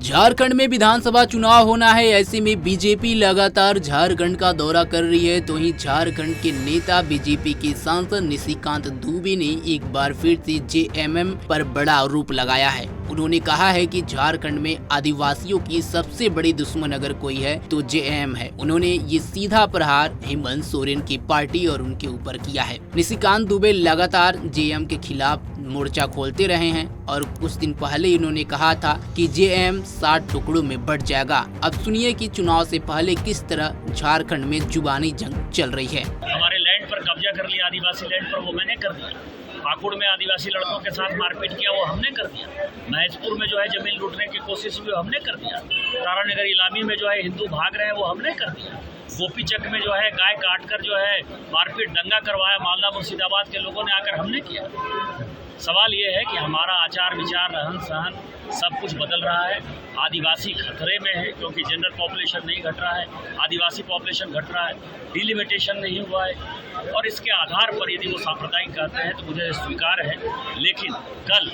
झारखंड में विधानसभा चुनाव होना है। ऐसे में बीजेपी लगातार झारखंड का दौरा कर रही है। तो ही झारखंड के नेता बीजेपी के सांसद निशिकांत दुबे ने एक बार फिर से जेएमएम पर बड़ा आरोप लगाया है। उन्होंने कहा है कि झारखंड में आदिवासियों की सबसे बड़ी दुश्मन अगर कोई है तो जेएमएम है। उन्होंने ये सीधा प्रहार हेमंत सोरेन की पार्टी और उनके ऊपर किया है। निशिकांत दुबे लगातार जेएमएम के खिलाफ मोर्चा खोलते रहे हैं और कुछ दिन पहले उन्होंने कहा था कि जेएमएम 60 टुकड़ों में बढ़ जाएगा। अब सुनिए कि चुनाव से पहले किस तरह झारखंड में जुबानी जंग चल रही है। हमारे लैंड पर कब्जा कर लिया, आदिवासी लैंड पर, वो मैंने कर दिया। पाकुड़ में आदिवासी लड़कों के साथ मारपीट किया, वो हमने कर दिया। महेशपुर में जो है जमीन लूटने की कोशिश हुई, हमने कर दिया। तारानगर इलामी में जो है हिंदू भाग रहे हैं, वो हमने कर दिया। गोपीचक में जो है गाय काट कर जो है मारपीट दंगा करवाया, मालदा मुर्शिदाबाद के लोगों ने आकर, हमने किया। सवाल ये है कि हमारा आचार विचार, रहन सहन सब कुछ बदल रहा है। आदिवासी खतरे में है क्योंकि जनरल पॉपुलेशन नहीं घट रहा है, आदिवासी पॉपुलेशन घट रहा है, डिलिमिटेशन नहीं हुआ है। और इसके आधार पर यदि वो सांप्रदायिक कहते हैं तो मुझे स्वीकार है। लेकिन कल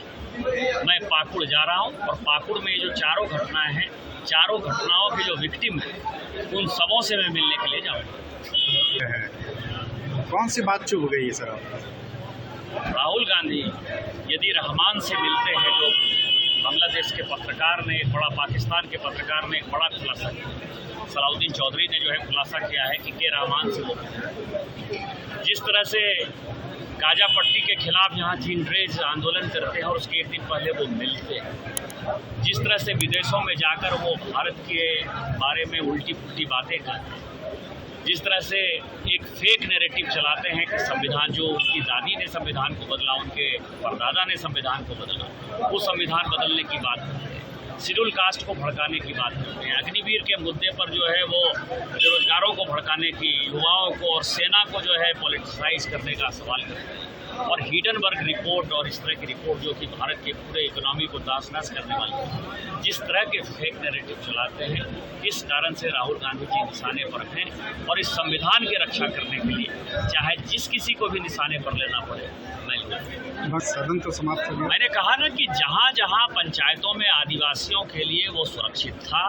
मैं पाकुड़ जा रहा हूँ और पाकुड़ में जो चारों घटनाएं हैं, चारों घटनाओं के जो विक्टिम हैं, उन सबों से मैं मिलने के लिए जाऊँगा। कौन सी बात चुभ गई है सर? राहुल गांधी यदि रहमान से मिलते हैं, जो बांग्लादेश के पत्रकार ने, एक बड़ा पाकिस्तान के पत्रकार ने एक बड़ा खुलासा किया, सलाउद्दीन चौधरी ने जो है खुलासा किया है कि के रहमान से वो जिस तरह से गाजा पट्टी के खिलाफ यहाँ जीनरेज आंदोलन करते हैं और उसके एक दिन पहले वो मिलते हैं, जिस तरह से विदेशों में जाकर वो भारत के बारे में उल्टी पुल्टी बातें करते हैं, जिस तरह से एक फेक नैरेटिव चलाते हैं कि संविधान, जो उनकी दादी ने संविधान को बदला, उनके परदादा ने संविधान को बदला, वो संविधान बदलने की बात करते हैं, शेड्यूल कास्ट को भड़काने की बात करते हैं, अग्निवीर के मुद्दे पर जो है वो बेरोजगारों को भड़काने की, युवाओं को और सेना को जो है पॉलिटिसाइज करने का सवाल करते हैं। और हिडनबर्ग रिपोर्ट और इस तरह की रिपोर्ट जो कि भारत के पूरे इकोनॉमी को दास-नास करने वाली है, जिस तरह के फेक नैरेटिव चलाते हैं, इस कारण से राहुल गांधी जी निशाने पर हैं। और इस संविधान की रक्षा करने के लिए चाहे जिस किसी को भी निशाने पर लेना पड़े, मैं लूँगा। बस सदन तो समाप्त हो गया। मैंने कहा ना कि जहाँ जहाँ पंचायतों में आदिवासियों के लिए वो सुरक्षित था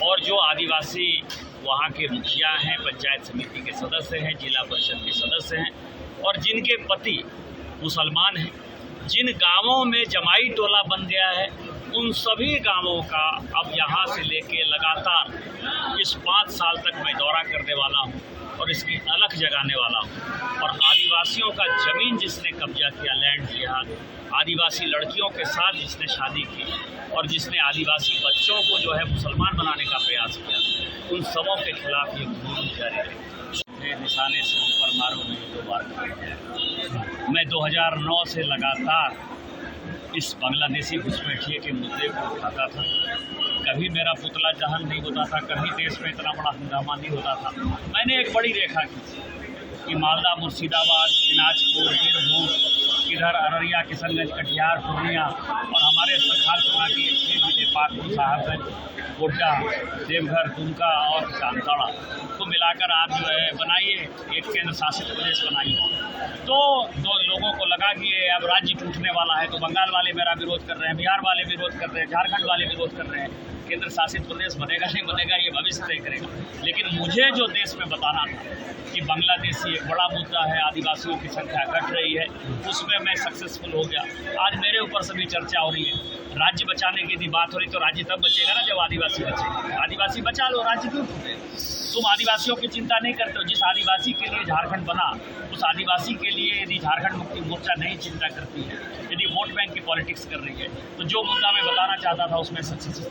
और जो आदिवासी वहाँ के मुखिया हैं, पंचायत समिति के सदस्य हैं, जिला परिषद के सदस्य हैं और जिनके पति मुसलमान हैं, जिन गांवों में जमाई टोला बन गया है, उन सभी गांवों का अब यहाँ से लेके लगातार इस 5 साल तक मैं दौरा करने वाला हूँ और इसकी अलख जगाने वाला हूँ। और आदिवासियों का ज़मीन जिसने कब्जा किया, लैंड लिया, आदिवासी लड़कियों के साथ जिसने शादी की और जिसने आदिवासी बच्चों को जो है मुसलमान बनाने का प्रयास किया, उन सबों के खिलाफ ये मुहिम जारी है। निशाने से ऊपर मारो नहीं तो बार करो। मैं 2009 से लगातार इस बांग्लादेशी घुसपैठिए के मुद्दे को उठाता था। कभी मेरा पुतला दहन नहीं होता था, कभी देश में इतना बड़ा हंगामा नहीं होता था। मैंने एक बड़ी रेखा की कि मालदा, मुर्शिदाबाद, दिनाजपुर, बीरभूम, इधर अररिया, किशनगंज, कटिहार, पूर्णिया और हमारे सरकार की 6 जिले, पाकुड़, साहबगंज, गोड्डा, देवघर, दुमका और जामताड़ा को मिलाकर आप जो है बनाइए एक केंद्र शासित प्रदेश बनाइए। तो लोगों को लगा कि ये अब राज्य टूटने वाला है, तो बंगाल वाले मेरा विरोध कर रहे हैं, बिहार वाले विरोध कर रहे हैं, झारखंड वाले विरोध कर रहे हैं। केंद्र शासित प्रदेश बनेगा नहीं बनेगा ये भविष्य तय करेगा। लेकिन मुझे जो देश में बताना था कि बांग्लादेशी एक बड़ा मुद्दा है, आदिवासियों की संख्या घट रही है, उसमें मैं सक्सेसफुल हो गया। आज मेरे ऊपर सभी चर्चा हो रही है। राज्य बचाने की यदि बात हो रही तो राज्य तब बचेगा ना जब आदिवासी बचेगा। आदिवासी बचा लो, राज्य क्यों टूटे? तुम आदिवासियों की चिंता नहीं करते हो। जिस आदिवासी के लिए झारखंड बना, उस आदिवासी के लिए यदि झारखंड मुक्ति मोर्चा नहीं चिंता करती है, यदि वोट बैंक की पॉलिटिक्स कर रही है, तो जो मुद्दा मैं बताना चाहता था उसमें सक्सेस